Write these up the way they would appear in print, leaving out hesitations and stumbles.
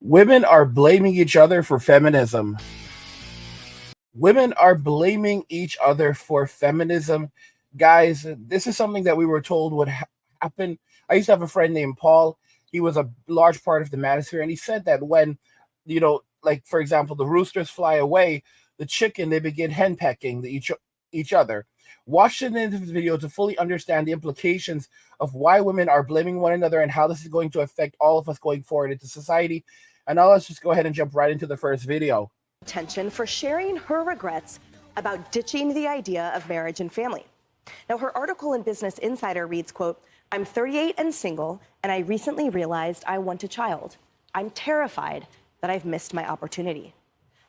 Women are blaming each other for feminism. Women are blaming each other for feminism. Guys, this is something that we were told would happen. I used to have a friend named Paul. He was a large part of the manosphere, and he said that when, like for example, the roosters fly away, the chicken they begin henpecking each other. Watch the end of the video to fully understand the implications of why women are blaming one another and how this is going to affect all of us going forward into society. And now let's just go ahead and jump right into the first video. Attention for sharing her regrets about ditching the idea of marriage and family. Now, her article in Business Insider reads, quote, "I'm 38 and single, and I recently realized I want a child. I'm terrified that I've missed my opportunity."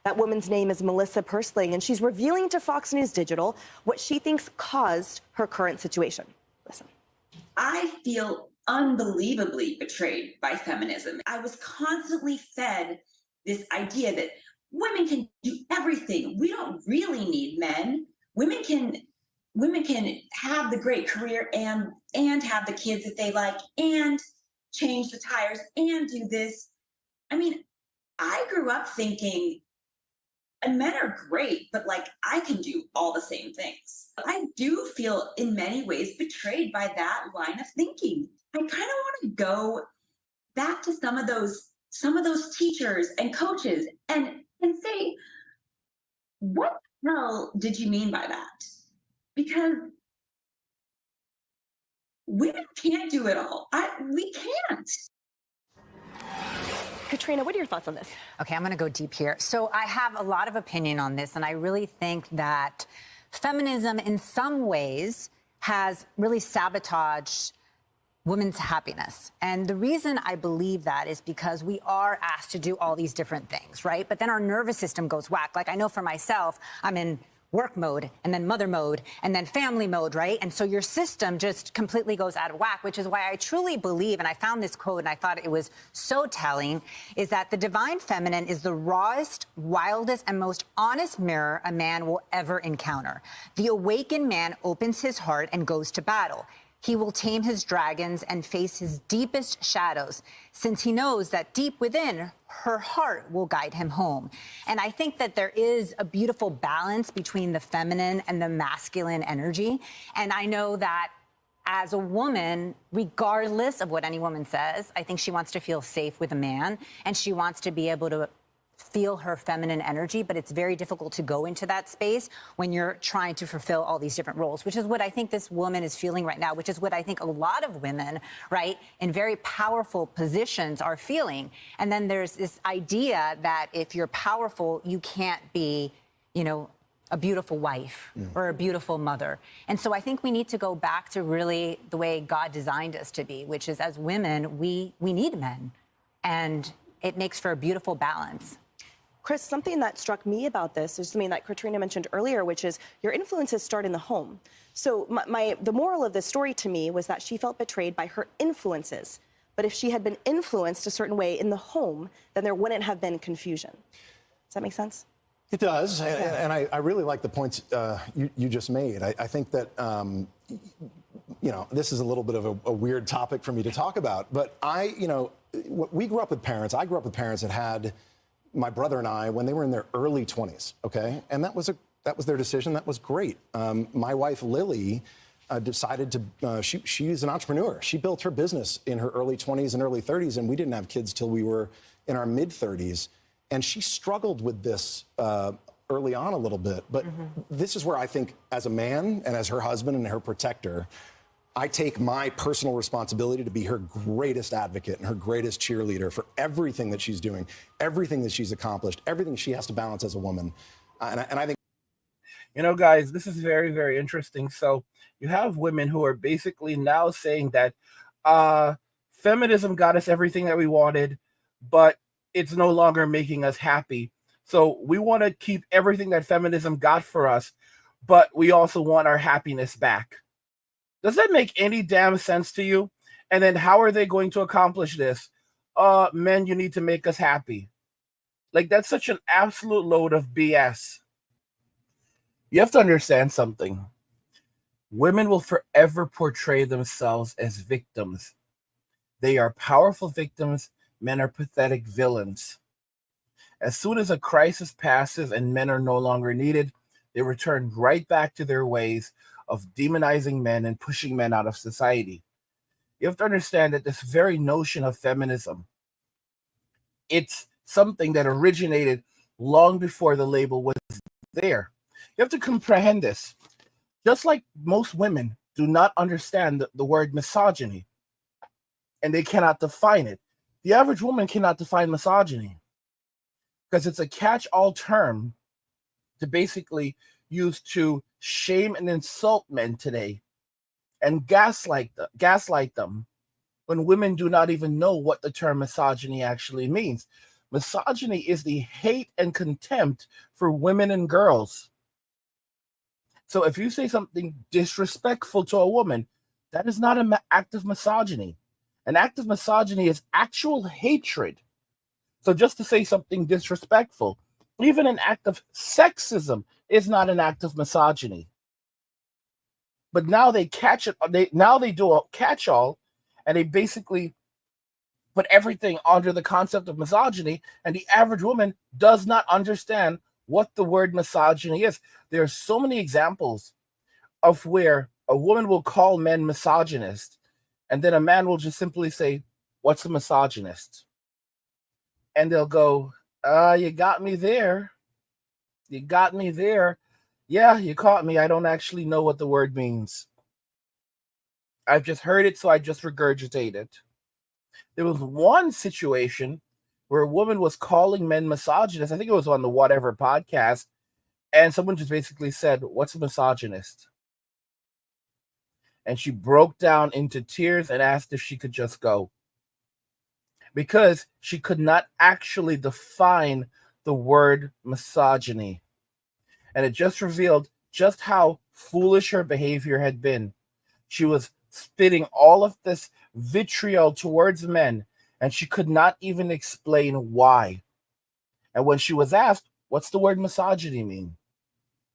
That woman's name is Melissa Persling, and she's revealing to Fox News Digital what she thinks caused her current situation. Listen. I feel unbelievably betrayed by feminism. I was constantly fed this idea that women can do everything. We don't really need men. Women can have the great career and have the kids that they like and change the tires and do this. I mean, I grew up thinking, and men are great, but like I can do all the same things. I do feel in many ways betrayed by that line of thinking. I kind of want to go back to some of those teachers and coaches and say, what the hell did you mean by that? Because women can't do it all. We can't. Katrina, what are your thoughts on this? Okay, I'm going to go deep here. So I have a lot of opinion on this, and I really think that feminism in some ways has really sabotaged women's happiness. And the reason I believe that is because we are asked to do all these different things, right? But then our nervous system goes whack. Like I know for myself, I'm in work mode and then mother mode and then family mode, right? And so your system just completely goes out of whack, which is why I truly believe, and I found this quote and I thought it was so telling, is that the divine feminine is the rawest, wildest, and most honest mirror a man will ever encounter. The awakened man opens his heart and goes to battle. He will tame his dragons and face his deepest shadows, since he knows that deep within, her heart will guide him home. And I think that there is a beautiful balance between the feminine and the masculine energy. And I know that as a woman, regardless of what any woman says, I think she wants to feel safe with a man, and she wants to be able to feel her feminine energy, but it's very difficult to go into that space when you're trying to fulfill all these different roles, which is what I think this woman is feeling right now, which is what I think a lot of women, right, in very powerful positions are feeling. And then there's this idea that if you're powerful, you can't be, a beautiful wife or a beautiful mother. And so I think we need to go back to really the way God designed us to be, which is as women, we need men. And it makes for a beautiful balance. Chris, something that struck me about this is something that Katrina mentioned earlier, which is your influences start in the home. So the moral of this story to me was that she felt betrayed by her influences. But if she had been influenced a certain way in the home, then there wouldn't have been confusion. Does that make sense? It does, and I really like the points you just made. I think that, this is a little bit of a weird topic for me to talk about, but we grew up with parents. I grew up with parents that had my brother and I when they were in their early 20s, okay? And that was their decision. That was great. My wife, Lily, decided to, she's an entrepreneur. She built her business in her early 20s and early 30s, and we didn't have kids till we were in our mid-30s. And she struggled with this early on a little bit. But this is where I think, as a man and as her husband and her protector, I take my personal responsibility to be her greatest advocate and her greatest cheerleader for everything that she's doing, everything that she's accomplished, everything she has to balance as a woman. And I think... Guys, this is very, very interesting. So you have women who are basically now saying that feminism got us everything that we wanted, but it's no longer making us happy. So we want to keep everything that feminism got for us, but we also want our happiness back. Does that make any damn sense to you? And then how are they going to accomplish this? Men, you need to make us happy. Like, that's such an absolute load of BS. You have to understand something. Women will forever portray themselves as victims. They are powerful victims. men are pathetic villains. As soon as a crisis passes and men are no longer needed, they return right back to their ways of demonizing men and pushing men out of society. You have to understand that this very notion of feminism, it's something that originated long before the label was there. You have to comprehend this. Just like most women do not understand the word misogyny, and they cannot define it, the average woman cannot define misogyny because it's a catch-all term to basically use to shame and insult men today and gaslight them when women do not even know what the term misogyny actually means. Misogyny is the hate and contempt for women and girls. So if you say something disrespectful to a woman, that is not an act of misogyny. An act of misogyny is actual hatred. So just to say something disrespectful, even an act of sexism is not an act of misogyny. But now they catch it. They do a catch-all, and they basically put everything under the concept of misogyny, and the average woman does not understand what the word misogyny is. There are so many examples of where a woman will call men misogynist, and then a man will just simply say, "What's a misogynist?" And they'll go, you got me there. You got me there. Yeah, you caught me. I don't actually know what the word means. I've just heard it, so I just regurgitate it. There was one situation where a woman was calling men misogynist. I think it was on the Whatever podcast. And someone just basically said, "What's a misogynist?" And she broke down into tears and asked if she could just go. Because she could not actually define the word misogyny. And it just revealed just how foolish her behavior had been. She was spitting all of this vitriol towards men, and she could not even explain why. And when she was asked, "What's the word misogyny mean?"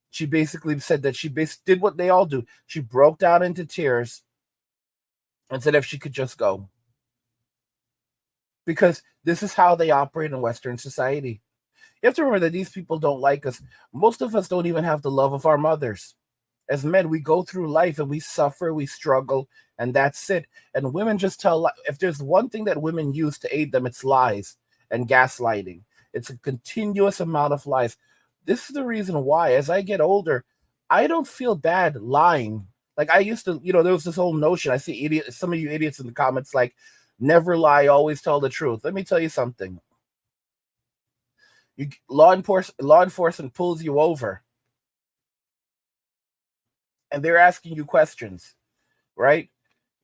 she basically said that she did what they all do. She broke down into tears and said if she could just go. Because this is how they operate in Western society. You have to remember that these people don't like us. Most of us don't even have the love of our mothers. As men, we go through life and we suffer, we struggle, and that's it. And women just tell, if there's one thing that women use to aid them, it's lies and gaslighting. It's a continuous amount of lies. This is the reason why, as I get older, I don't feel bad lying. Like I used to, there was this whole notion. I see some of you idiots in the comments like, never lie, always tell the truth. Let me tell you something. Law enforcement pulls you over and they're asking you questions, right?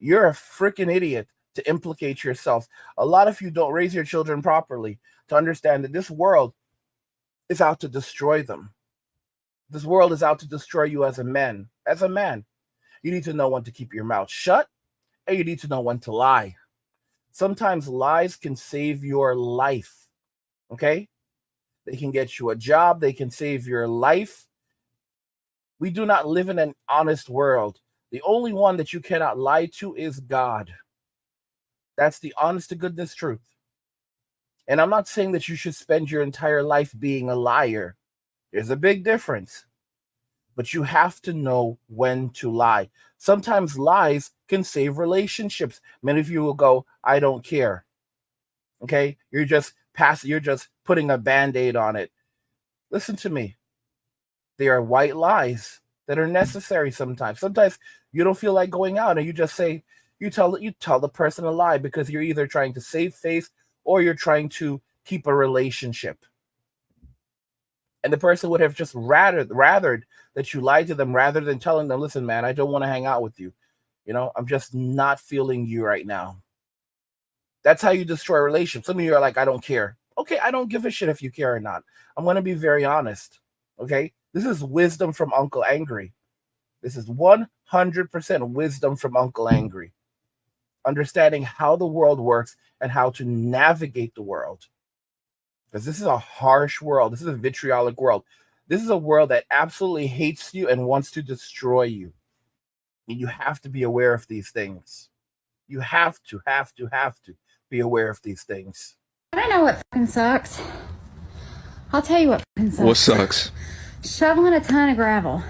You're a freaking idiot to implicate yourself. A lot of you don't raise your children properly to understand that this world is out to destroy them. This world is out to destroy you as a man. As a man, you need to know when to keep your mouth shut, and you need to know when to lie. Sometimes lies can save your life, okay? They can get you a job. They can save your life. We do not live in an honest world. The only one that you cannot lie to is God. That's the honest to goodness truth. And I'm not saying that you should spend your entire life being a liar. There's a big difference. But you have to know when to lie. Sometimes lies can save relationships. Many of you will go, "I don't care." Okay? You're just putting a Band-Aid on it. Listen to me. They are white lies that are necessary sometimes. Sometimes you don't feel like going out and you just say, you tell the person a lie because you're either trying to save face or you're trying to keep a relationship. And the person would have just rathered that you lied to them rather than telling them, "Listen, man, I don't want to hang out with you. I'm just not feeling you right now." That's how you destroy a relationship. Some of you are like, "I don't care." Okay, I don't give a shit if you care or not. I'm going to be very honest. Okay? This is wisdom from Uncle Angry. This is 100% wisdom from Uncle Angry. Understanding how the world works and how to navigate the world. Because this is a harsh world. This is a vitriolic world. This is a world that absolutely hates you and wants to destroy you. And you have to be aware of these things. You have to be aware of these things. want to know what fucking sucks? I'll tell you what fucking sucks. What sucks? Shoveling a ton of gravel.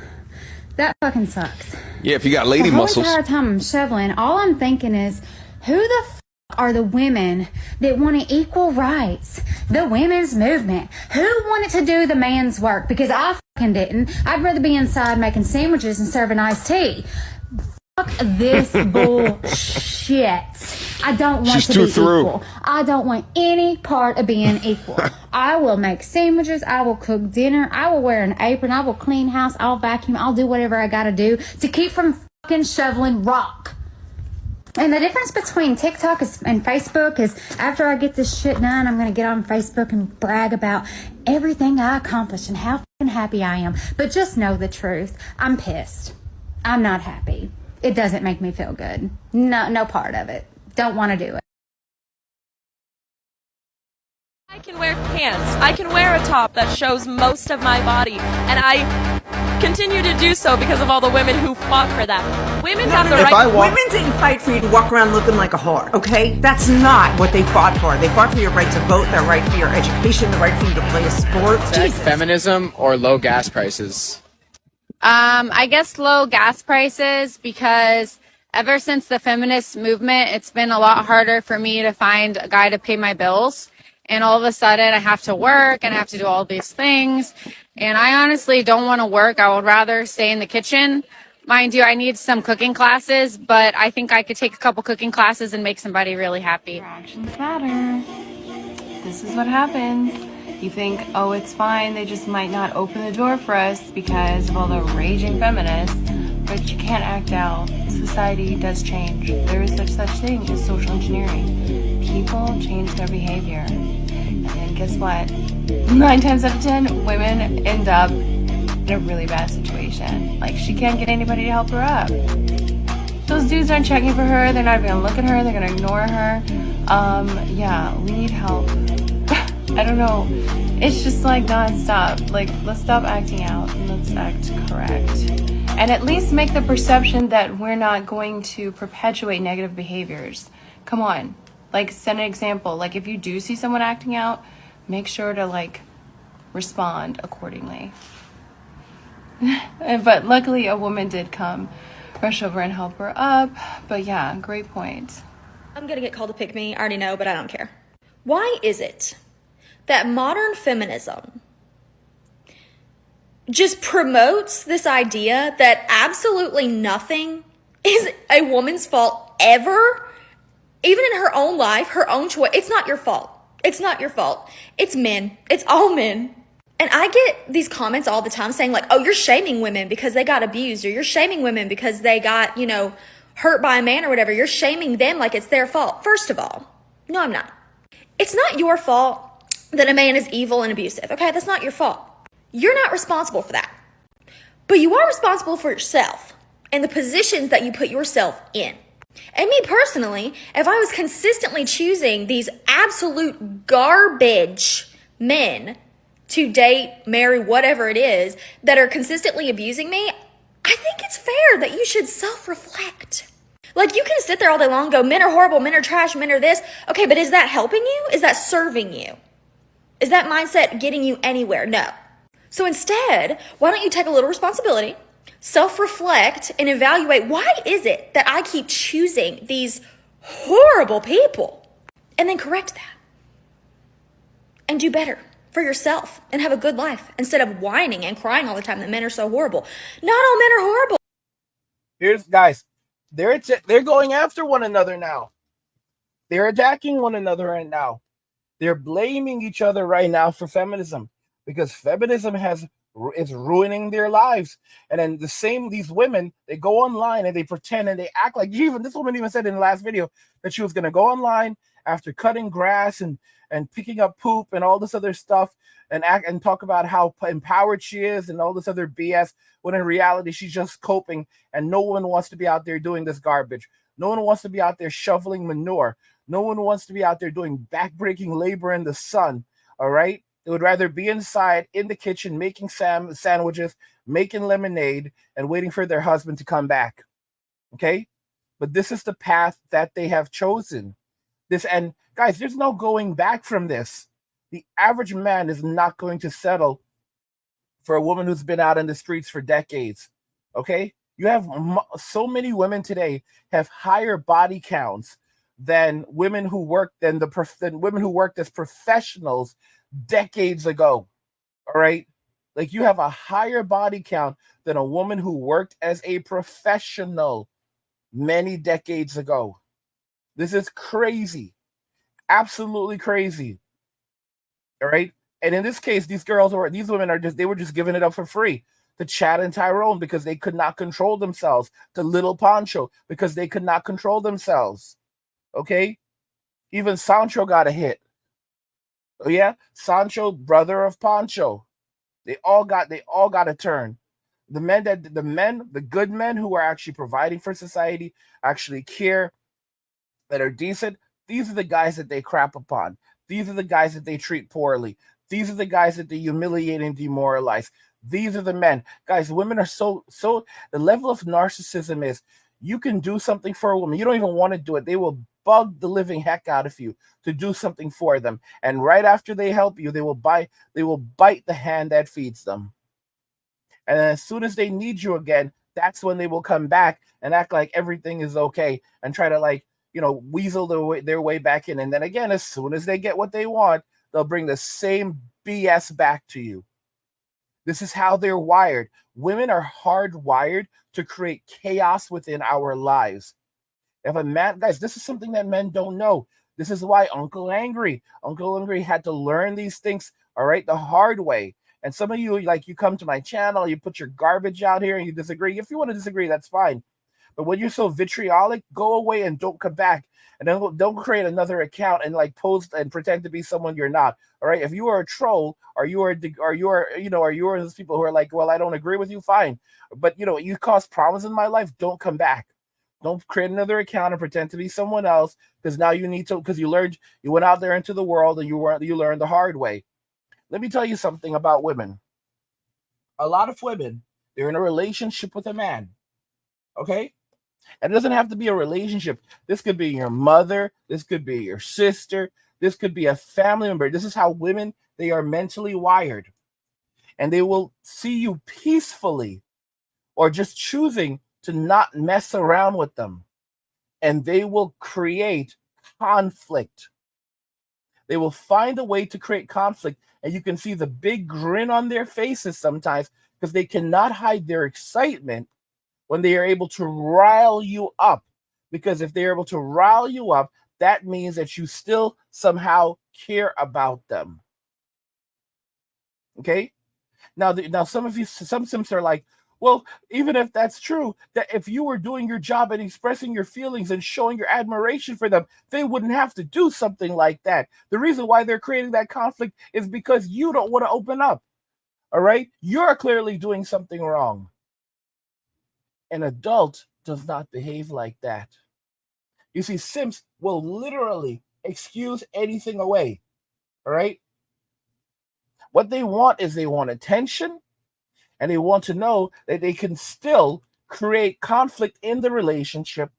That fucking sucks. Yeah, if you got lady muscles. The whole entire time I'm shoveling, all I'm thinking is, who the are the women that want equal rights? The women's movement. Who wanted to do the man's work? Because I fucking didn't. I'd rather be inside making sandwiches and serving iced tea. Fuck this bullshit. I don't want to be equal. I don't want any part of being equal. I will make sandwiches. I will cook dinner. I will wear an apron. I will clean house. I'll vacuum. I'll do whatever I gotta do to keep from fucking shoveling rock. And the difference between TikTok and Facebook is after I get this shit done, I'm going to get on Facebook and brag about everything I accomplished and how fucking happy I am. But just know the truth. I'm pissed. I'm not happy. It doesn't make me feel good. No part of it. Don't want to do it. I can wear pants. I can wear a top that shows most of my body. And I continue to do so because of all the women who fought for that. Women have the right. Women didn't fight for you to walk around looking like a whore, okay? That's not what they fought for. They fought for your right to vote, their right for your education, the right for you to play a sport. Feminism or low gas prices? I guess low gas prices, because ever since the feminist movement, it's been a lot harder for me to find a guy to pay my bills. And all of a sudden I have to work and I have to do all these things. And I honestly don't want to work. I would rather stay in the kitchen. Mind you, I need some cooking classes, but I think I could take a couple cooking classes and make somebody really happy. Actions matter. This is what happens. You think, oh, it's fine. They just might not open the door for us because of all the raging feminists. But you can't act out. Society does change. There is such thing as social engineering. People change their behavior. And guess what? 9 times out of 10, women end up in a really bad situation. Like, she can't get anybody to help her up. Those dudes aren't checking for her. They're not even gonna look at her. They're gonna ignore her. Yeah, we need help. I don't know. It's just like nonstop. Like, let's stop acting out and let's act correct. And at least make the perception that we're not going to perpetuate negative behaviors. Come on. Like, set an example. Like, if you do see someone acting out, make sure to, like, respond accordingly. But luckily, a woman did come, rush over and help her up. But yeah, great point. I'm gonna get called to pick me. I already know, but I don't care. Why is it that modern feminism just promotes this idea that absolutely nothing is a woman's fault ever? Even in her own life, her own choice. It's not your fault. It's not your fault. It's men. It's all men. And I get these comments all the time saying like, oh, you're shaming women because they got abused, or you're shaming women because they got, hurt by a man or whatever. You're shaming them like it's their fault. First of all, no, I'm not. It's not your fault that a man is evil and abusive. Okay, that's not your fault. You're not responsible for that. But you are responsible for yourself and the positions that you put yourself in. And me personally, if I was consistently choosing these absolute garbage men to date, marry, whatever it is, that are consistently abusing me, I think it's fair that you should self-reflect. Like, you can sit there all day long and go, men are horrible, men are trash, men are this. Okay, but is that helping you? Is that serving you? Is that mindset getting you anywhere? No. So instead, why don't you take a little responsibility, self-reflect, and evaluate, why is it that I keep choosing these horrible people? And then correct that. And do better for yourself and have a good life instead of whining and crying all the time that men are so horrible. Not all men are horrible. Here's, guys, they're going after one another now. They're attacking one another right now. They're blaming each other right now for feminism, because feminism is ruining their lives. And then these women, they go online and they pretend and they act like, this woman even said in the last video that she was going to go online after cutting grass and picking up poop and all this other stuff and act and talk about how empowered she is and all this other BS, when in reality she's just coping, and no one wants to be out there doing this garbage. No one wants to be out there shoveling manure. No one wants to be out there doing backbreaking labor in the sun. All right. They would rather be inside in the kitchen making sandwiches, making lemonade, and waiting for their husband to come back. Okay? But this is the path that they have chosen. And Guys, there's no going back from this. The average man is not going to settle for a woman who's been out in the streets for decades. Okay? You have so many women today have higher body counts than women who worked than women who worked as professionals decades ago. All right? Like you have a higher body count than a woman who worked as a professional many decades ago. This is crazy. Absolutely crazy. All right. And in this case, these women were just giving it up for free to Chad and Tyrone because they could not control themselves, to Little Pancho because they could not control themselves. Okay. Even Sancho got a hit. Oh yeah, Sancho, brother of Pancho. They all got a turn. The good men who are actually providing for society, actually care, that are decent, these are the guys that they crap upon. These are the guys that they treat poorly. These are the guys that they humiliate and demoralize. These are the men. Guys, women are so the level of narcissism is you can do something for a woman. You don't even want to do it. They will bug the living heck out of you to do something for them. And right after they help you, they will bite the hand that feeds them. And then as soon as they need you again, that's when they will come back and act like everything is okay and try to weasel their way back in. And then again, as soon as they get what they want, they'll bring the same BS back to you. This is how they're wired. Women are hardwired to create chaos within our lives. If a man, guys, this is something that men don't know. This is why Uncle Angry had to learn these things, all right, the hard way. And some of you, you come to my channel, you put your garbage out here and you disagree. If you want to disagree, that's fine. But when you're so vitriolic, go away and don't come back. And then don't create another account and post and pretend to be someone you're not. All right. If you are a troll or you are those people who are like, well, I don't agree with you, fine. But you cause problems in my life, don't come back. Don't create another account and pretend to be someone else because now you need to, because you went out there into the world and you learned the hard way. Let me tell you something about women. A lot of women, they're in a relationship with a man. Okay? And it doesn't have to be a relationship. This could be your mother. This could be your sister. This could be a family member. This is how women, they are mentally wired. And they will see you peacefully or just choosing to not mess around with them. And they will create conflict. They will find a way to create conflict. And you can see the big grin on their faces sometimes because they cannot hide their excitement when they are able to rile you up. Because if they're able to rile you up, that means that you still somehow care about them. Okay? Now some Sims are like, well, even if that's true, that if you were doing your job and expressing your feelings and showing your admiration for them, they wouldn't have to do something like that. The reason why they're creating that conflict is because you don't want to open up. All right? You're clearly doing something wrong. An adult does not behave like that. You see, Sims will literally excuse anything away. All right? What they want is they want attention, and they want to know that they can still create conflict in the relationship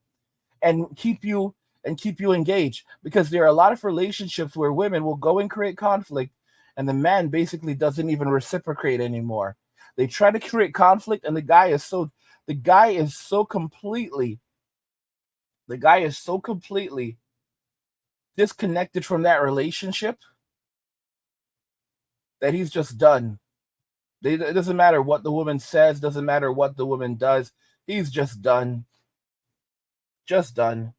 and keep you engaged. Because there are a lot of relationships where women will go and create conflict, and the man basically doesn't even reciprocate anymore. They try to create conflict, and the guy is so completely disconnected from that relationship that he's just done. It doesn't matter what the woman says, doesn't matter what the woman does. He's just done. Just done.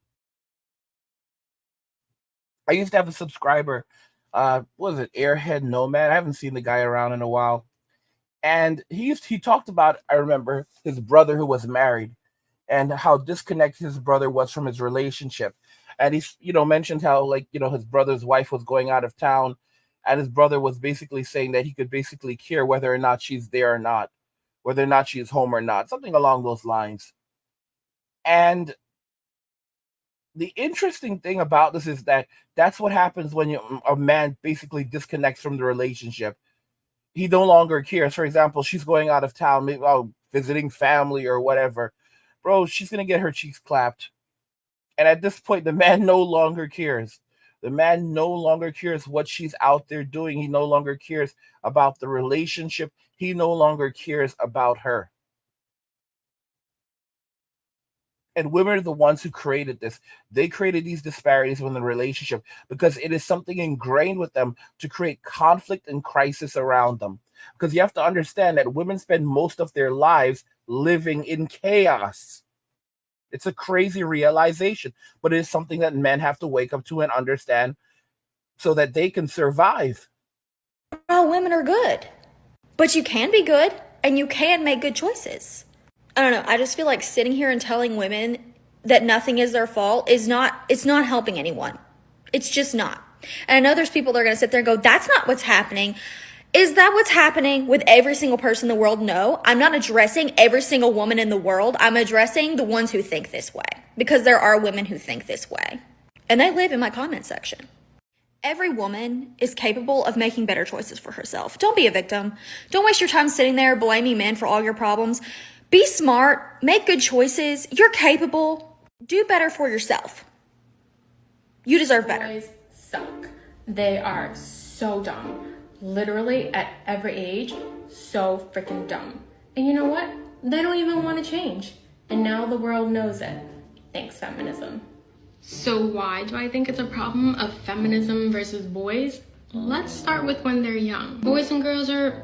I used to have a subscriber, what was it, Airhead Nomad? I haven't seen the guy around in a while. And he talked about, I remember, his brother who was married and how disconnected his brother was from his relationship. And he's, mentioned how, his brother's wife was going out of town, and his brother was basically saying that he could basically care whether or not she's there or not, whether or not she's home or not, something along those lines. And the interesting thing about this is that that's what happens when a man basically disconnects from the relationship. He no longer cares. For example, she's going out of town, maybe visiting family or whatever. Bro, she's going to get her cheeks clapped. And at this point, the man no longer cares. The man no longer cares what she's out there doing. He no longer cares about the relationship. He no longer cares about her. And women are the ones who created this. They created these disparities within the relationship because it is something ingrained with them to create conflict and crisis around them. Because you have to understand that women spend most of their lives living in chaos. It's a crazy realization, but it is something that men have to wake up to and understand so that they can survive. All women are good, but you can be good and you can make good choices. I don't know. I just feel like sitting here and telling women that nothing is their fault it's not helping anyone. It's just not. And I know there's people that are going to sit there and go, that's not what's happening. Is that what's happening with every single person in the world? No, I'm not addressing every single woman in the world. I'm addressing the ones who think this way, because there are women who think this way, and they live in my comment section. Every woman is capable of making better choices for herself. Don't be a victim. Don't waste your time sitting there blaming men for all your problems. Be smart, make good choices. You're capable. Do better for yourself. You deserve better. Boys suck. They are so dumb. Literally at every age, so freaking dumb. And you know what? They don't even want to change. And now the world knows it. Thanks, feminism. So why do I think it's a problem of feminism versus boys? Let's start with when they're young. Boys and girls are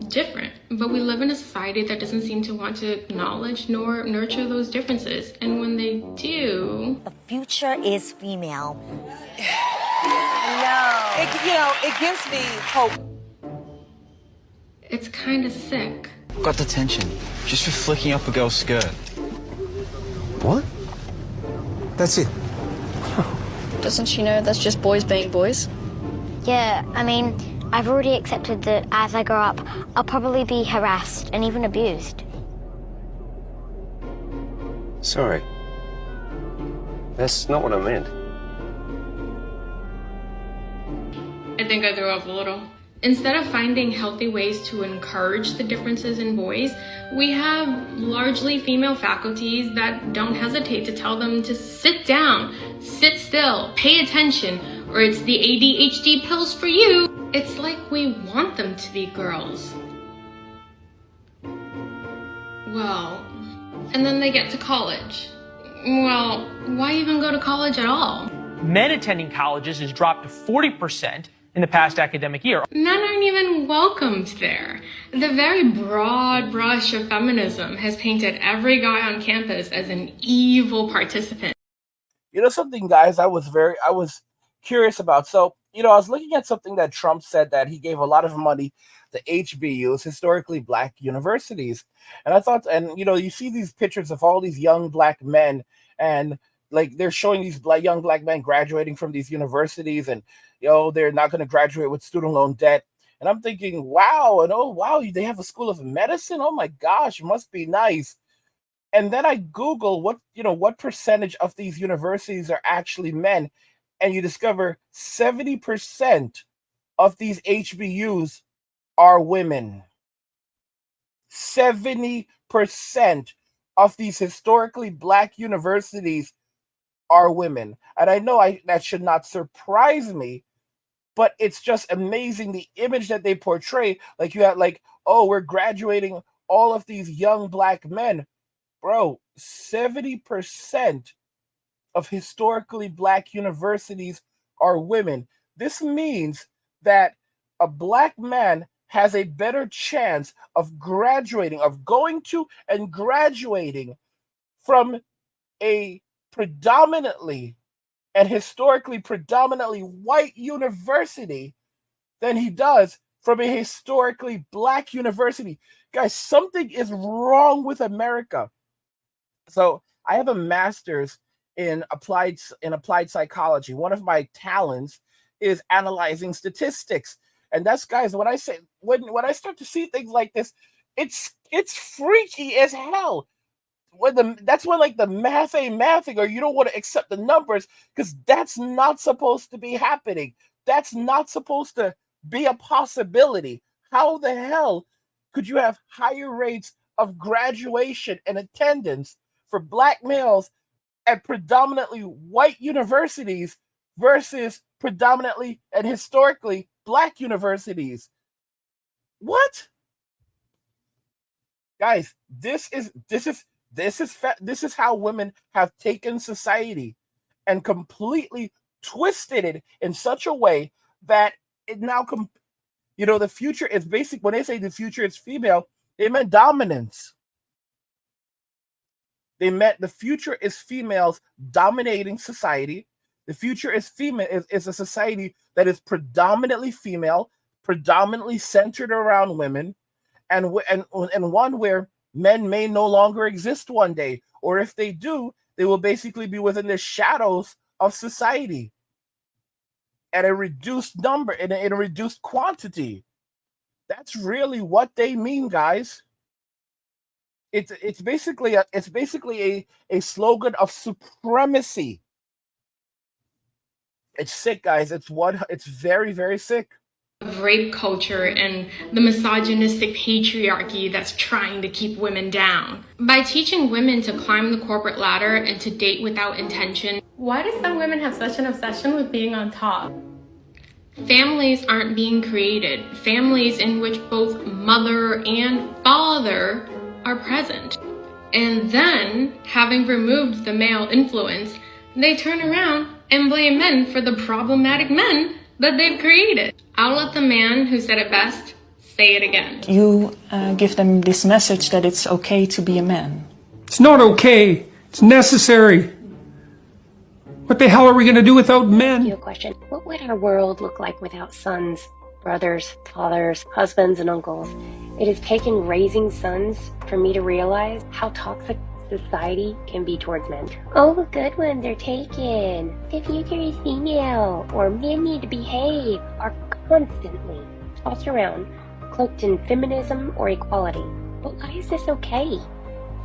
different, but we live in a society that doesn't seem to want to acknowledge nor nurture those differences. And when they do... The future is female. No. It gives me hope. It's kind of sick. Got detention just for flicking up a girl's skirt. What? That's it. Doesn't she know that's just boys being boys? Yeah, I mean, I've already accepted that as I grow up, I'll probably be harassed and even abused. Sorry. That's not what I meant. I think I threw up a little. Instead of finding healthy ways to encourage the differences in boys, we have largely female faculties that don't hesitate to tell them to sit down, sit still, pay attention, or it's the ADHD pills for you. It's like we want them to be girls. Well, and then they get to college. Well, why even go to college at all? Men attending colleges has dropped to 40% in the past academic year. Men aren't even welcomed there. The very broad brush of feminism has painted every guy on campus as an evil participant. You know something, guys, I was curious about. So, I was looking at something that Trump said, that he gave a lot of money to HBUs, historically black universities. And I thought, and you see these pictures of all these young black men, and like they're showing these young black men graduating from these universities, and they're not going to graduate with student loan debt. And I'm thinking, wow, and oh wow, they have a school of medicine. Oh my gosh, must be nice. And then I Google what percentage of these universities are actually men, and you discover 70% of these HBUs are women. 70% of these historically black universities are women. And I know that should not surprise me, but it's just amazing the image that they portray. Like you have oh, we're graduating all of these young black men. Bro, 70% of historically black universities are women. This means that a black man has a better chance of going to and graduating from a predominantly and historically predominantly white university than he does from a historically black university. Guys, something is wrong with America. So I have a master's in applied psychology. One of my talents is analyzing statistics. And that's, guys, when I start to see things like this, it's freaky as hell. That's when the math ain't mathing, or you don't want to accept the numbers, because that's not supposed to be happening. That's not supposed to be a possibility. How the hell could you have higher rates of graduation and attendance for black males at predominantly white universities versus predominantly and historically black universities. What? Guys, this is how women have taken society and completely twisted it in such a way that it now the future is basic. When they say the future is female, they meant dominance. They meant the future is females dominating society. The future is female is a society that is predominantly female, predominantly centered around women, and one where men may no longer exist one day, or if they do, they will basically be within the shadows of society at a reduced number, in a reduced quantity. That's really what they mean, guys. It's basically a slogan of supremacy. It's sick, guys. It's very, very sick. Of rape culture and the misogynistic patriarchy that's trying to keep women down. By teaching women to climb the corporate ladder and to date without intention. Why do some women have such an obsession with being on top? Families aren't being created. Families in which both mother and father are present. And then, having removed the male influence, they turn around and blame men for the problematic men that they've created. I'll let the man who said it best say it again. You give them this message that it's okay to be a man. It's not okay. It's necessary. What the hell are we going to do without men? Your question. What would our world look like without sons, brothers, fathers, husbands, and uncles? It has taken raising sons for me to realize how toxic society can be towards men. Oh, the good ones are taken. The future is female, or men need to behave, are constantly tossed around, cloaked in feminism or equality. But why is this okay?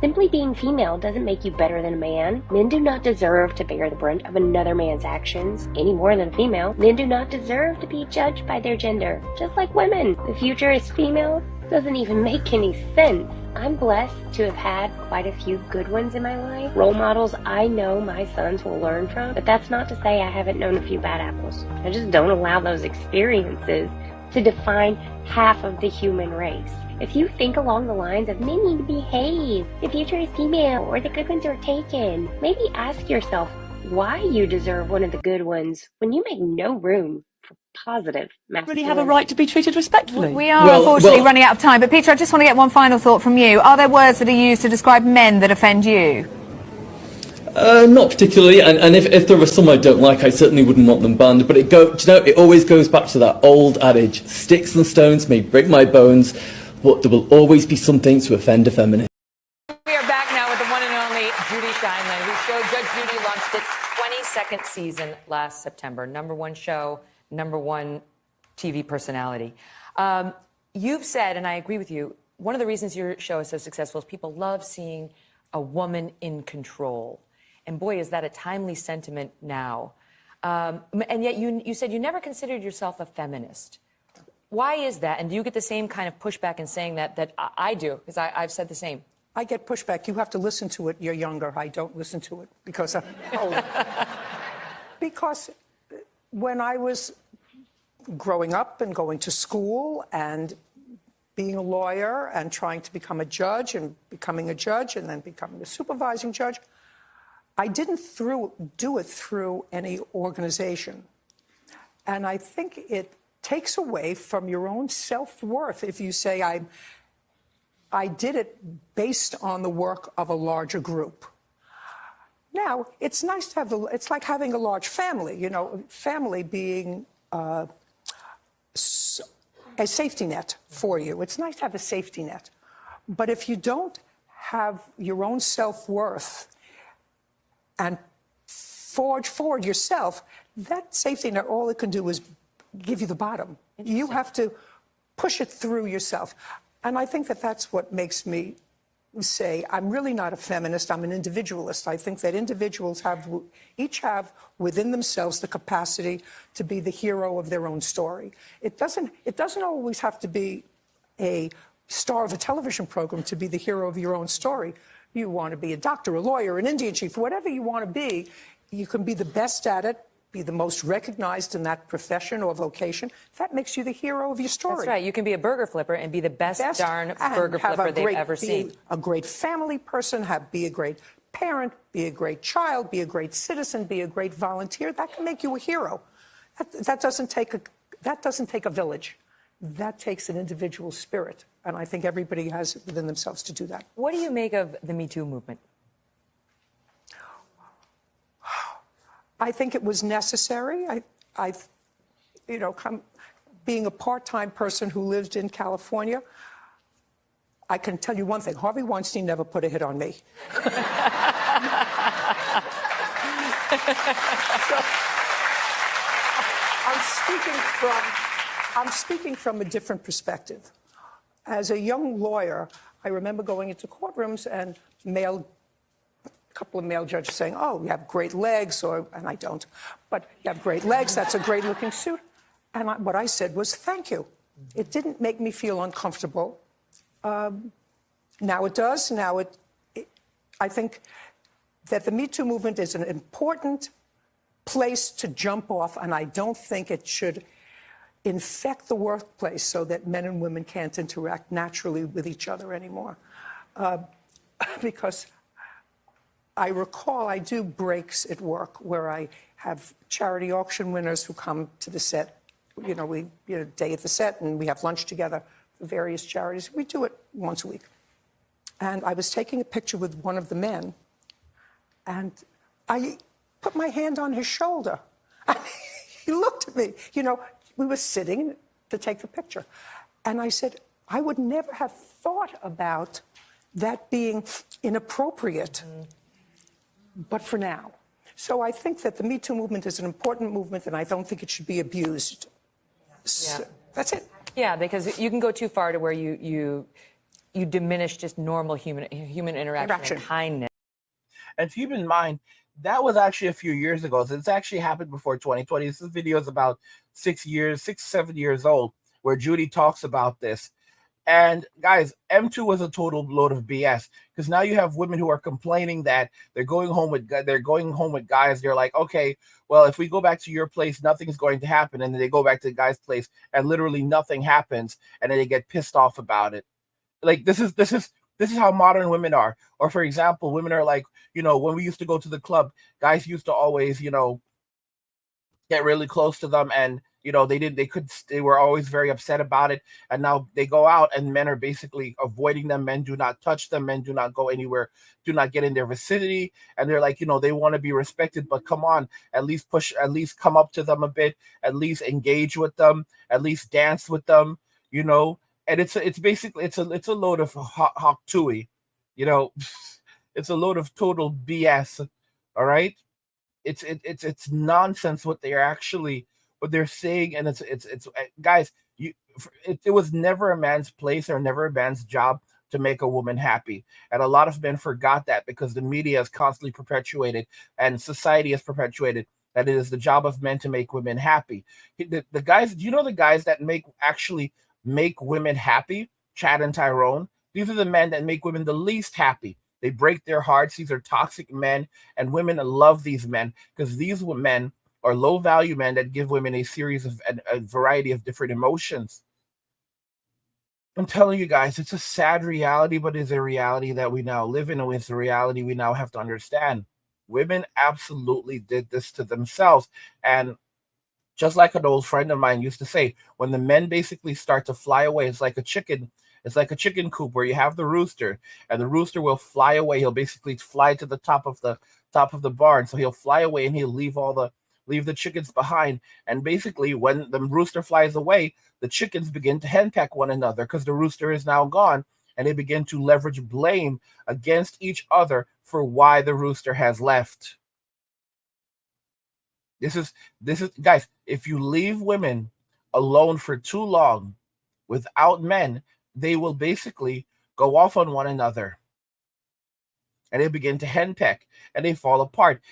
Simply being female doesn't make you better than a man. Men do not deserve to bear the brunt of another man's actions, any more than a female. Men do not deserve to be judged by their gender, just like women. The future is female doesn't even make any sense. I'm blessed to have had quite a few good ones in my life, role models I know my sons will learn from, but that's not to say I haven't known a few bad apples. I just don't allow those experiences to define half of the human race. If you think along the lines of men need to behave, the future is female, or the good ones are taken, maybe ask yourself why you deserve one of the good ones when you make no room for positive masculinity. Really have a right to be treated respectfully. We are unfortunately running out of time, but Peter, I just want to get one final thought from you. Are there words that are used to describe men that offend you? Not particularly, and if there are some I don't like, I certainly wouldn't want them banned. But it always goes back to that old adage: sticks and stones may break my bones, but there will always be something to offend a feminist. We are back now with the one and only Judy Steinman, whose show Judge Judy launched its 22nd season last September. #1 show, #1 TV personality. You've said, and I agree with you, one of the reasons your show is so successful is people love seeing a woman in control. And boy, is that a timely sentiment now. And yet you said you never considered yourself a feminist. Why is that? And do you get the same kind of pushback in saying that I do? Because I've said the same. I get pushback. You have to listen to it. You're younger. I don't listen to it because I'm older. Because when I was growing up and going to school and being a lawyer and trying to become a judge and becoming a judge and then becoming a supervising judge, I didn't do it through any organization. And I think it takes away from your own self-worth if you say, I did it based on the work of a larger group. Now, it's nice to have, it's like having a large family, family being a safety net for you. It's nice to have a safety net. But if you don't have your own self-worth and forge forward yourself, that safety net, all it can do is give you the bottom. You have to push it through yourself. And I think that that's what makes me say, I'm really not a feminist, I'm an individualist. I think that individuals each have within themselves the capacity to be the hero of their own story. It doesn't always have to be a star of a television program to be the hero of your own story. You want to be a doctor, a lawyer, an Indian chief, whatever you want to be, you can be the best at it be the most recognized in that profession or vocation, that makes you the hero of your story. That's right. You can be a burger flipper and be the best darn and burger have flipper a they've great, ever be seen. a great family person, be a great parent, be a great child, be a great citizen, be a great volunteer. That can make you a hero. That doesn't take a village. That takes an individual spirit. And I think everybody has it within themselves to do that. What do you make of the Me Too movement? I think it was necessary. Being a part-time person who lived in California, I can tell you one thing: Harvey Weinstein never put a hit on me. So, I'm speaking from a different perspective. As a young lawyer, I remember going into courtrooms and a couple of male judges saying, "Oh, you have great legs," and I don't, but you have great legs. That's a great-looking suit. And what I said was, "Thank you." It didn't make me feel uncomfortable. Now it does. I think that the Me Too movement is an important place to jump off, and I don't think it should infect the workplace so that men and women can't interact naturally with each other anymore. Because I recall I do breaks at work where I have charity auction winners who come to the set. We day at the set, and we have lunch together for various charities. We do it once a week. And I was taking a picture with one of the men, and I put my hand on his shoulder. And he looked at me. We were sitting to take the picture. And I said, I would never have thought about that being inappropriate, but for now. So I think that the Me Too movement is an important movement, and I don't think it should be abused. So, that's it. Yeah, because you can go too far to where you diminish just normal human interaction and kindness. And keep in mind, that was actually a few years ago. So it's actually happened before 2020. This video is about 7 years old, where Judy talks about this. And guys, M2 was a total load of BS, because now you have women who are complaining that they're going home with guys. They're like, okay, well, if we go back to your place, nothing's going to happen. And then they go back to the guy's place and literally nothing happens. And then they get pissed off about it. Like, this is how modern women are. Or for example, women are like, when we used to go to the club, guys used to always, get really close to them, and they were always very upset about it. And now they go out and men are basically avoiding them. Men do not touch them. Men do not go anywhere, do not get in their vicinity. And they're like, they want to be respected, but come on, at least come up to them a bit, at least engage with them, at least dance with them, And it's basically it's a load of hawk tooey, it's a load of total BS. All right. It's nonsense what they're saying, and it's guys, it was never a man's place or never a man's job to make a woman happy. And a lot of men forgot that, because the media has constantly perpetuated and society has perpetuated that it is the job of men to make women happy. The guys, do you know the guys that actually make women happy? Chad and Tyrone. These are the men that make women the least happy. They break their hearts. These are toxic men, and women love these men, because these men are low-value men that give women a variety of different emotions. I'm telling you guys, it's a sad reality, but it's a reality that we now live in, and it's a reality we now have to understand. Women absolutely did this to themselves. And just like an old friend of mine used to say, when the men basically start to fly away, it's like a chicken coop where you have the rooster, and the rooster will fly away. He'll basically fly to the top of the barn. So he'll fly away and he'll leave the chickens behind. And basically, when the rooster flies away, the chickens begin to henpeck one another, because the rooster is now gone, and they begin to leverage blame against each other for why the rooster has left. This is guys, if you leave women alone for too long without men, they will basically go off on one another, and they begin to henpeck, and they fall apart.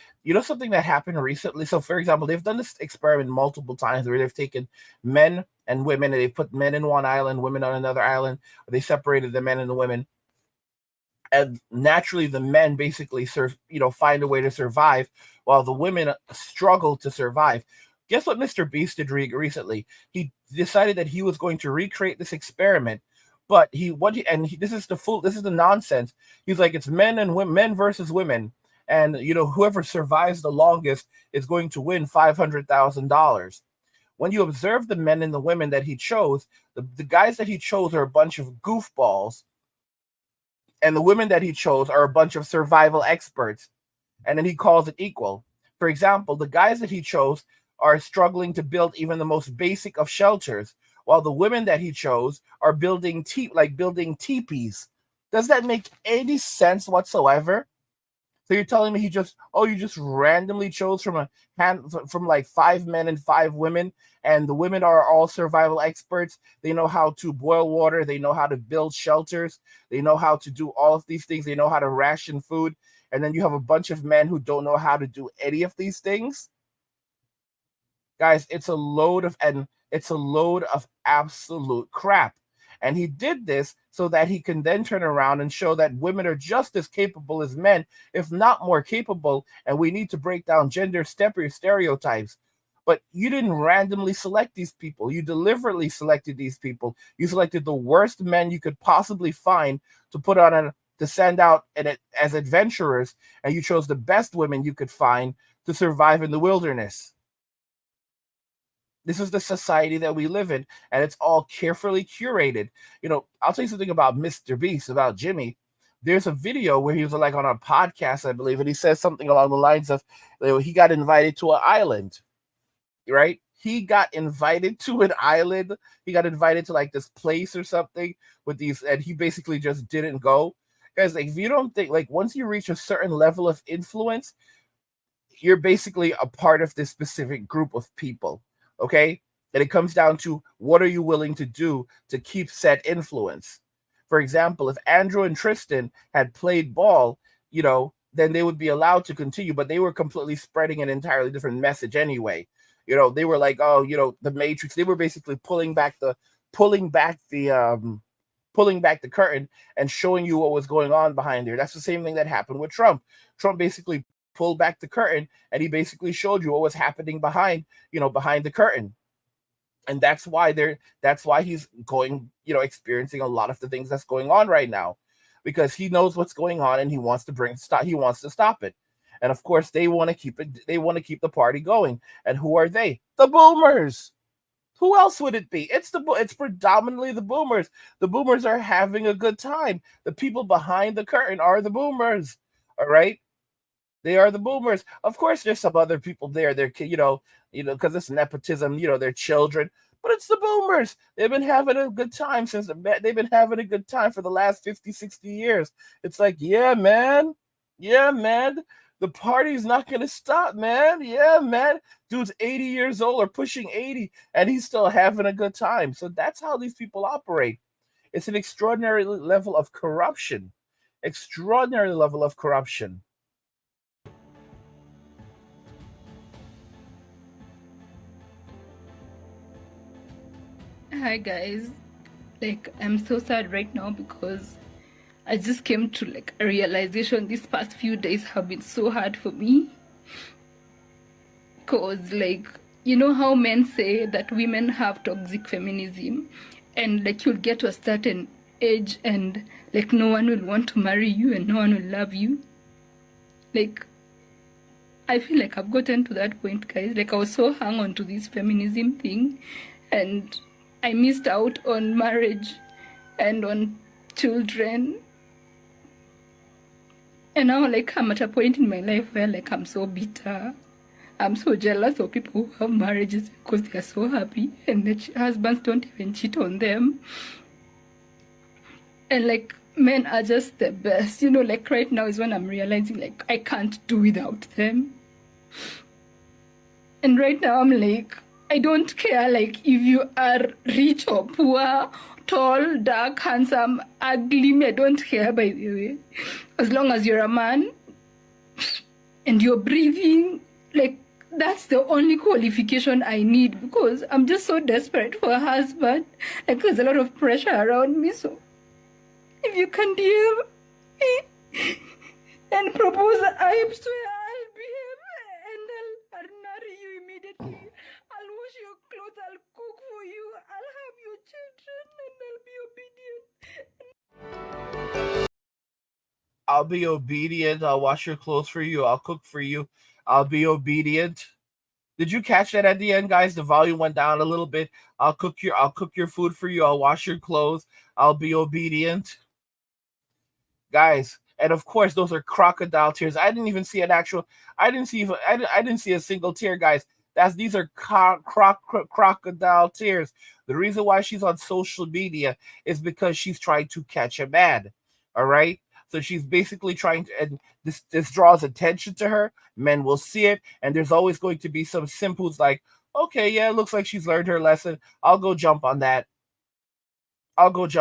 Something that happened recently? So, for example, they've done this experiment multiple times where they've taken men and women, and they put men in one island, women on another island. They separated the men and the women. and naturally the men basically find a way to survive while the women struggle to survive. Guess what Mr. Beast did recently? He decided that he was going to recreate this experiment, but this is the nonsense. He's like, it's men and women, men versus women, and whoever survives the longest is going to win $500,000. When you observe the men and the women that he chose, the guys that he chose are a bunch of goofballs, and the women that he chose are a bunch of survival experts. And then he calls it equal. For example, the guys that he chose are struggling to build even the most basic of shelters, while the women that he chose are building teepees. Does that make any sense whatsoever? So you're telling me you just randomly chose from like 5 men and 5 women, and the women are all survival experts. They know how to boil water, they know how to build shelters, they know how to do all of these things, they know how to ration food, and then you have a bunch of men who don't know how to do any of these things? Guys, it's a load of absolute crap. And he did this so that he can then turn around and show that women are just as capable as men, if not more capable, and we need to break down gender stereotypes. But you didn't randomly select these people. You deliberately selected these people. You selected the worst men you could possibly find to send out as adventurers, and you chose the best women you could find to survive in the wilderness. This is the society that we live in, and it's all carefully curated. I'll tell you something about Mr. Beast, about Jimmy. There's a video where he was like on a podcast, I believe, and he says something along the lines of he got invited to an island, right? He got invited to an island. He got invited to like this place or something with these, and he basically just didn't go. Guys, like, if you don't think, like, once you reach a certain level of influence, you're basically a part of this specific group of people. Okay? And it comes down to, what are you willing to do to keep said influence? For example, if Andrew and Tristan had played ball, then they would be allowed to continue, but they were completely spreading an entirely different message anyway. They were like, the Matrix. They were basically pulling back the curtain and showing you what was going on behind there. That's the same thing that happened with Trump. Trump basically pulled back the curtain, and he basically showed you what was happening behind the curtain. And that's why he's going, experiencing a lot of the things that's going on right now, because he knows what's going on and he wants to stop it. And of course, they want to keep the party going. And who are they? The boomers. Who else would it be? It's predominantly the boomers. The boomers are having a good time. The people behind the curtain are the boomers. All right? They are the boomers. Of course, there's some other people there. They're, because it's nepotism, their children. But it's the boomers. They've been having a good time for the last 50, 60 years. It's like, yeah, man. The party's not going to stop, man. Yeah, man. Dude's 80 years old or pushing 80, and he's still having a good time. So that's how these people operate. It's an extraordinary level of corruption. Extraordinary level of corruption. Hi guys, I'm so sad right now because I just came to a realization. These past few days have been so hard for me, because how men say that women have toxic feminism, and you'll get to a certain age and no one will want to marry you and no one will love you. I feel like I've gotten to that point, guys. I was so hung on to this feminism thing, and I missed out on marriage and on children. And now I'm at a point in my life where I'm so bitter. I'm so jealous of people who have marriages because they are so happy and their husbands don't even cheat on them. And men are just the best. Right now is when I'm realizing I can't do without them. And right now I'm I don't care if you are rich or poor, tall, dark, handsome, ugly. I don't care, by the way. As long as you're a man and you're breathing, that's the only qualification I need, because I'm just so desperate for a husband. There's a lot of pressure around me. So if you can deal and propose I swear I'll behave and I'll marry you immediately. I'll wash your clothes, I'll cook for you, I'll have your children, and I'll be obedient. I'll be obedient. I'll wash your clothes for you. I'll cook for you. I'll be obedient. Did you catch that at the end, guys? The volume went down a little bit. I'll cook your food for you. I'll wash your clothes. I'll be obedient. Guys, and of course those are crocodile tears. I didn't even see an actual I didn't see a single tear, guys. These are crocodile tears. The reason why she's on social media is because she's trying to catch a man. All right? So she's basically trying to, and this draws attention to her. Men will see it, and there's always going to be some simp who's like, okay, yeah, it looks like she's learned her lesson. I'll go jump on that. I'll grab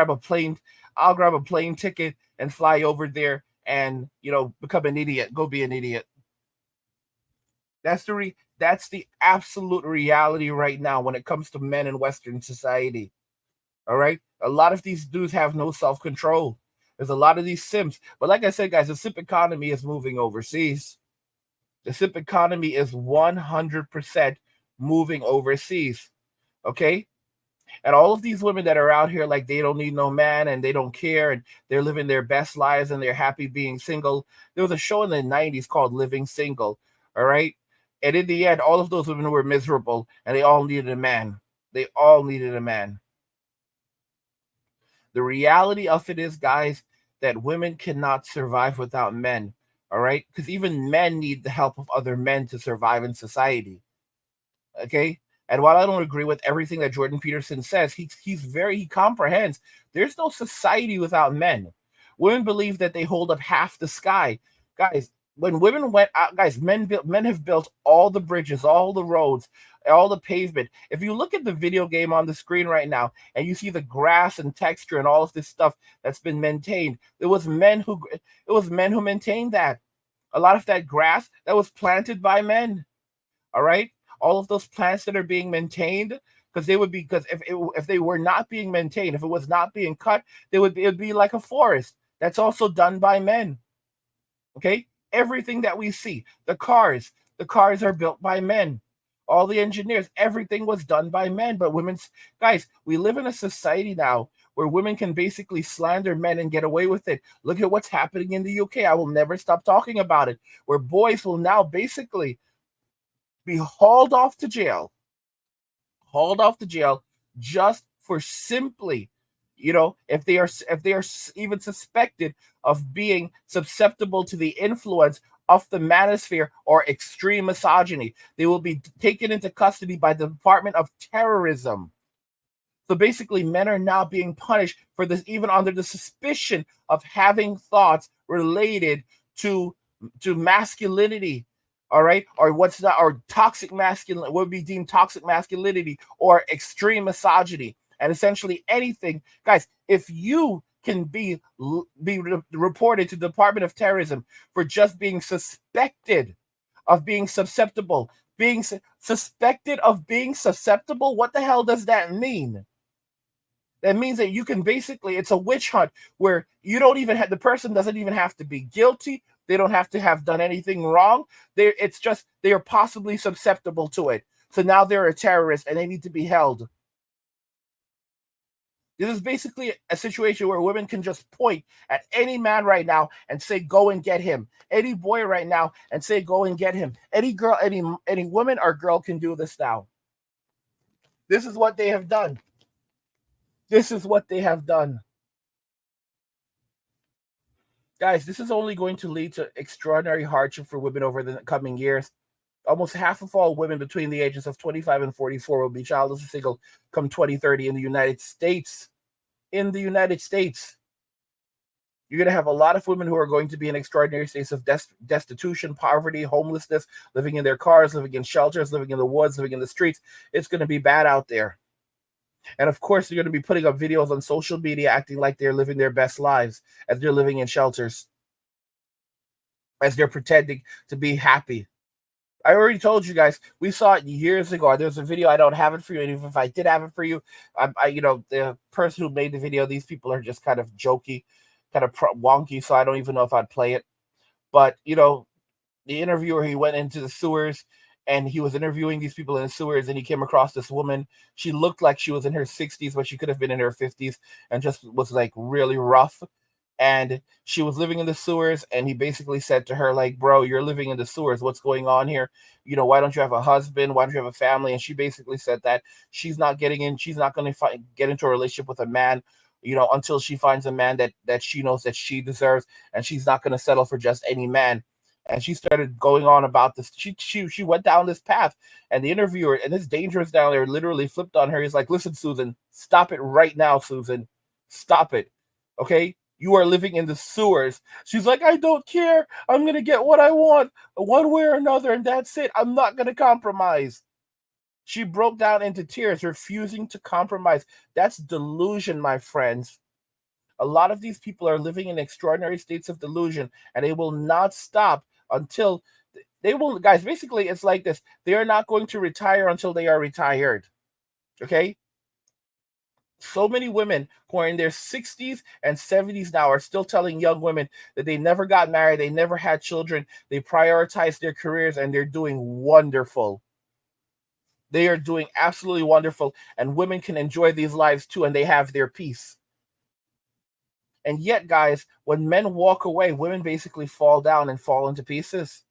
a plane. I'll grab a plane ticket and fly over there and, become an idiot. Go be an idiot. That's the absolute reality right now when it comes to men in Western society. All right? A lot of these dudes have no self-control. There's a lot of these simps. But like I said, guys, the simp economy is moving overseas. The simp economy is 100% moving overseas. Okay? And all of these women that are out here like they don't need no man and they don't care and they're living their best lives and they're happy being single. There was a show in the 90s called Living Single. All right? And in the end, all of those women were miserable and they all needed a man. They all needed a man. The reality of it is, guys, that women cannot survive without men. All right? Because even men need the help of other men to survive in society. Okay? And while I don't agree with everything that Jordan Peterson says, he comprehends. There's no society without men. Women believe that they hold up half the sky. Guys, when women went out, guys, men have built all the bridges, all the roads, all the pavement. If you look at the video game on the screen right now and you see the grass and texture and all of this stuff that's been maintained, it was men who maintained that. A lot of that grass that was planted by men. All right? All of those plants that are being maintained, because if they were not being maintained, if it was not being cut, it would be like a forest. That's also done by men. Okay? Everything that we see, the cars are built by men. All the engineers, everything was done by men. But guys, we live in a society now where women can basically slander men and get away with it. Look at what's happening in the UK. I will never stop talking about it, where boys will now basically be hauled off to jail just for simply, if they are even suspected of being susceptible to the influence of the manosphere or extreme misogyny. They will be taken into custody by the Department of Terrorism. So basically, men are now being punished for this, even under the suspicion of having thoughts related to masculinity. All right, or toxic masculinity, what would be deemed toxic masculinity or extreme misogyny, and essentially anything, guys. If you can be reported to the Department of Terrorism for just being suspected of being susceptible, what the hell does that mean? That means that you can basically, it's a witch hunt where the person doesn't even have to be guilty. They don't have to have done anything wrong. They are possibly susceptible to it. So now they're a terrorist and they need to be held. This is basically a situation where women can just point at any man right now and say, go and get him. Any boy right now and say, go and get him. Any girl, any woman or girl can do this now. This is what they have done. Guys, this is only going to lead to extraordinary hardship for women over the coming years. Almost half of all women between the ages of 25 and 44 will be childless and single come 2030 in the United States. You're going to have a lot of women who are going to be in extraordinary states of destitution, poverty, homelessness, living in their cars, living in shelters, living in the woods, living in the streets. It's going to be bad out there. And of course, they're going to be putting up videos on social media acting like they're living their best lives as they're living in shelters, as they're pretending to be happy. I already told you guys. We saw it years ago. There's a video. I don't have it for you. And even if I did have it for you, the person who made the video, these people are just kind of jokey, kind of wonky. So I don't even know if I'd play it. But the interviewer, he went into the sewers and he was interviewing these people in the sewers, and he came across this woman. She looked like she was in her 60s, but she could have been in her 50s, and just was like really rough. And she was living in the sewers, and he basically said to her, like, bro, you're living in the sewers. What's going on here? Why don't you have a husband? Why don't you have a family? And she basically said that she's not getting in. She's not going to get into a relationship with a man, until she finds a man that she knows that she deserves, and she's not going to settle for just any man. And she started going on about this. She went down this path, and the interviewer, and this dangerous down there, literally flipped on her. He's like, listen, Susan, stop it right now, Susan. Stop it. Okay? You are living in the sewers. She's like, I don't care. I'm going to get what I want one way or another, and that's it. I'm not going to compromise. She broke down into tears, refusing to compromise. That's delusion, my friends. A lot of these people are living in extraordinary states of delusion, and they will not stop until they will. Guys, basically, it's like this. They are not going to retire until they are retired. Okay? So many women who are in their 60s and 70s now are still telling young women that they never got married, they never had children, they prioritized their careers, and they're doing wonderful. They are doing absolutely wonderful, and women can enjoy these lives too, and they have their peace. And yet, guys, when men walk away, women basically fall down and fall into pieces.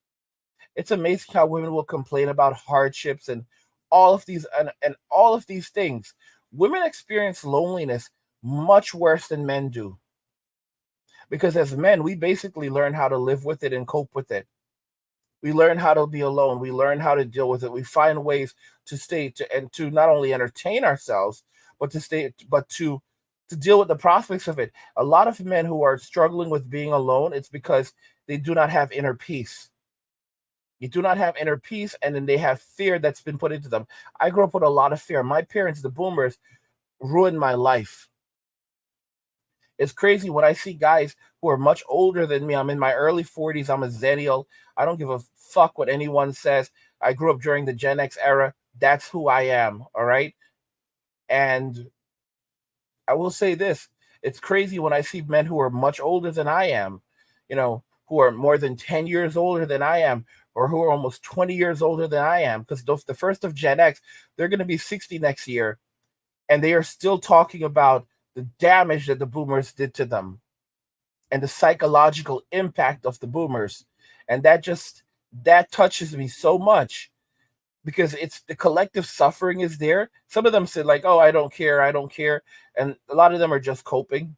It's amazing how women will complain about hardships and all of these and all of these things. Women experience loneliness much worse than men do. Because as men, we basically learn how to live with it and cope with it. We learn how to be alone. We learn how to deal with it. We find ways to to not only entertain ourselves, but to deal with the prospects of it. A lot of men who are struggling with being alone, it's because they do not have inner peace. You do not have inner peace, and then they have fear that's been put into them. I grew up with a lot of fear. My parents, the boomers, ruined my life. It's crazy when I see guys who are much older than me. I'm in my early 40s. I'm a Zennial. I don't give a fuck what anyone says. I grew up during the Gen X era. That's who I am, all right? And I will say this. It's crazy when I see men who are much older than I am, who are more than 10 years older than I am, or who are almost 20 years older than I am, because the first of Gen X, they're going to be 60 next year, and they are still talking about the damage that the boomers did to them and the psychological impact of the boomers. And that touches me so much, because it's the collective suffering is there. Some of them said like, oh, I don't care. And a lot of them are just coping.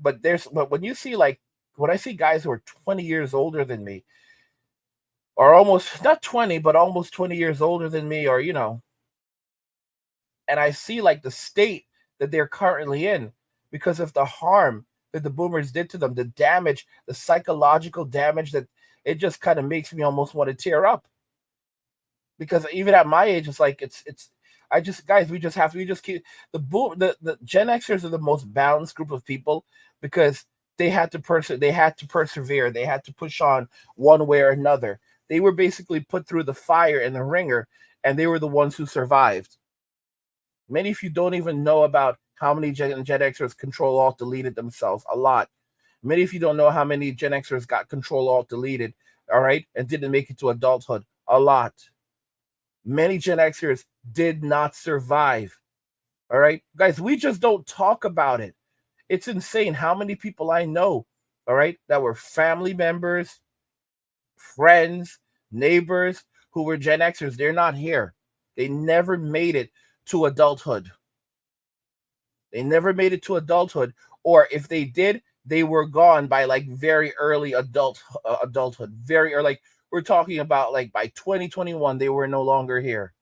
But when you see when I see guys who are 20 years older than me, or almost not 20, but almost 20 years older than me, or, and I see the state that they're currently in because of the harm that the boomers did to them, the damage, the psychological damage, that it just kind of makes me almost want to tear up. Because even at my age, it's guys, we just keep the Gen Xers are the most balanced group of people, because they had to persevere, they had to push on one way or another. They were basically put through the fire and the ringer, and they were the ones who survived. Many of you don't even know about how many Gen Xers Control Alt deleted themselves. A lot. Many of you don't know how many Gen Xers got Control Alt deleted, all right, and didn't make it to adulthood. A lot. Many Gen Xers did not survive. All right, guys, we just don't talk about it. It's insane how many people I know, all right, that were family members, friends, neighbors who were Gen Xers. They're not here. They never made it to adulthood. They never made it to adulthood, or if they did, they were gone by very early adulthood. Very early, we're talking about by 2021, they were no longer here.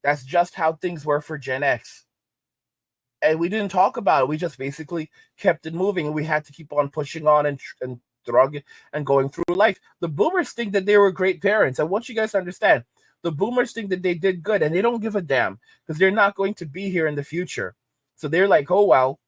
That's just how things were for Gen X. And we didn't talk about it. We just basically kept it moving, and we had to keep on pushing on and through and going through life. The boomers think that they were great parents. I want you guys to understand. The boomers think that they did good, and they don't give a damn, because they're not going to be here in the future. So they're like, oh, well,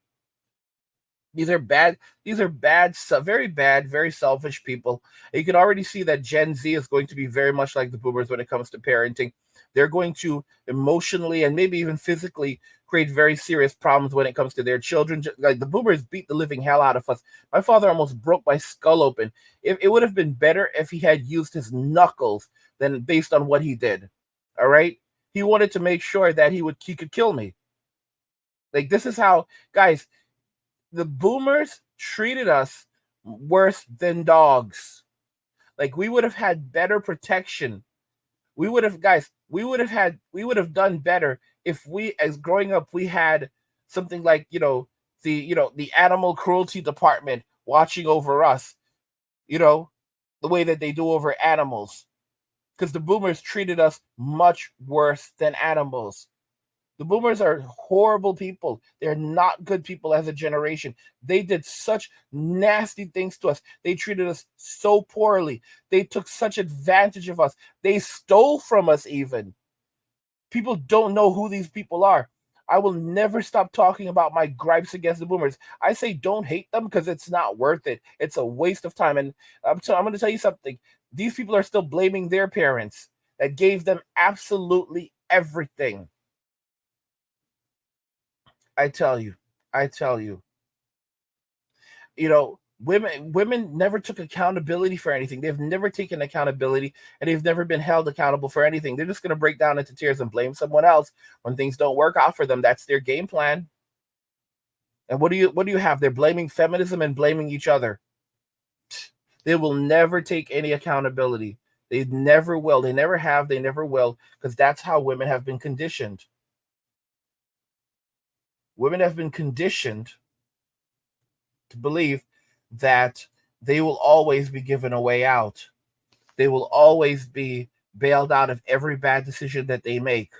These are bad. These are bad, very bad, very selfish people. And you can already see that Gen Z is going to be very much like the boomers when it comes to parenting. They're going to emotionally and maybe even physically create very serious problems when it comes to their children. Like the boomers beat the living hell out of us. My father almost broke my skull open. It would have been better if he had used his knuckles than based on what he did. All right, he wanted to make sure that he could kill me. Like this is how, guys, the boomers treated us worse than dogs. Like we would have had better protection. We would have, guys, we would have done better if we, as growing up, we had something like, the animal cruelty department watching over us, the way that they do over animals. Because the boomers treated us much worse than animals. The boomers are horrible people. They're not good people as a generation. They did such nasty things to us. They treated us so poorly. They took such advantage of us. They stole from us even. People don't know who these people are. I will never stop talking about my gripes against the boomers. I say don't hate them because it's not worth it. It's a waste of time. And I'm going to tell you something. These people are still blaming their parents that gave them absolutely everything. I tell you, women never took accountability for anything. They've never taken accountability and they've never been held accountable for anything. They're just going to break down into tears and blame someone else when things don't work out for them. That's their game plan. And what do you have? They're blaming feminism and blaming each other. They will never take any accountability. They never will. They never have. They never will, because that's how women have been conditioned. Women have been conditioned to believe that they will always be given a way out. They will always be bailed out of every bad decision that they make.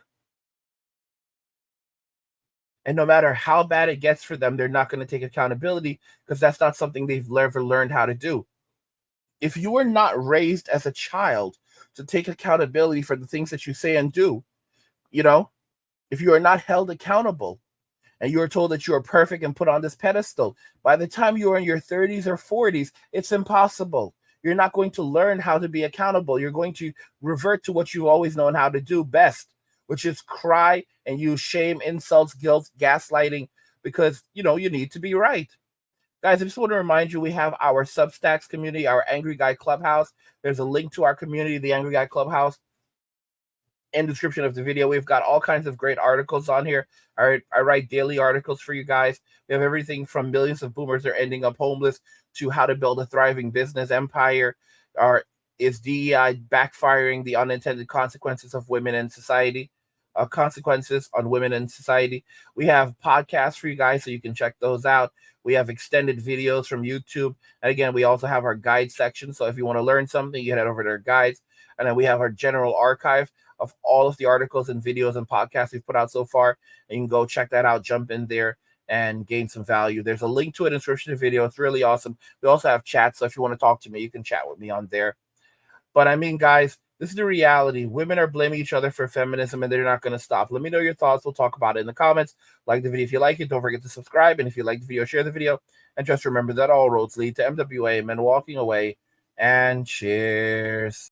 And no matter how bad it gets for them, they're not going to take accountability because that's not something they've ever learned how to do. If you were not raised as a child to take accountability for the things that you say and do, if you are not held accountable, and you are told that you are perfect and put on this pedestal, by the time you are in your 30s or 40s, it's impossible. You're not going to learn how to be accountable. You're going to revert to what you've always known how to do best, which is cry and use shame, insults, guilt, gaslighting, because, you need to be right. Guys, I just want to remind you, we have our Substacks community, our Angry Guy Clubhouse. There's a link to our community, the Angry Guy Clubhouse, in the description of the video. We've got all kinds of great articles on here. I write daily articles for you guys. We have everything from millions of boomers are ending up homeless to how to build a thriving business empire. Is DEI backfiring, the unintended consequences of women in society, consequences on women in society. We have podcasts for you guys, so you can check those out. We have extended videos from YouTube. And again, we also have our guide section. So if you want to learn something, you head over to our guides. And then we have our general archive of all of the articles and videos and podcasts we've put out so far. And you can go check that out, jump in there and gain some value. There's a link to it in the description of the video. It's really awesome. We also have chat. So if you want to talk to me, you can chat with me on there. But I mean, guys, this is the reality. Women are blaming each other for feminism and they're not going to stop. Let me know your thoughts. We'll talk about it in the comments. Like the video if you like it. Don't forget to subscribe. And if you like the video, share the video. And just remember that all roads lead to MWA, men walking away. And cheers.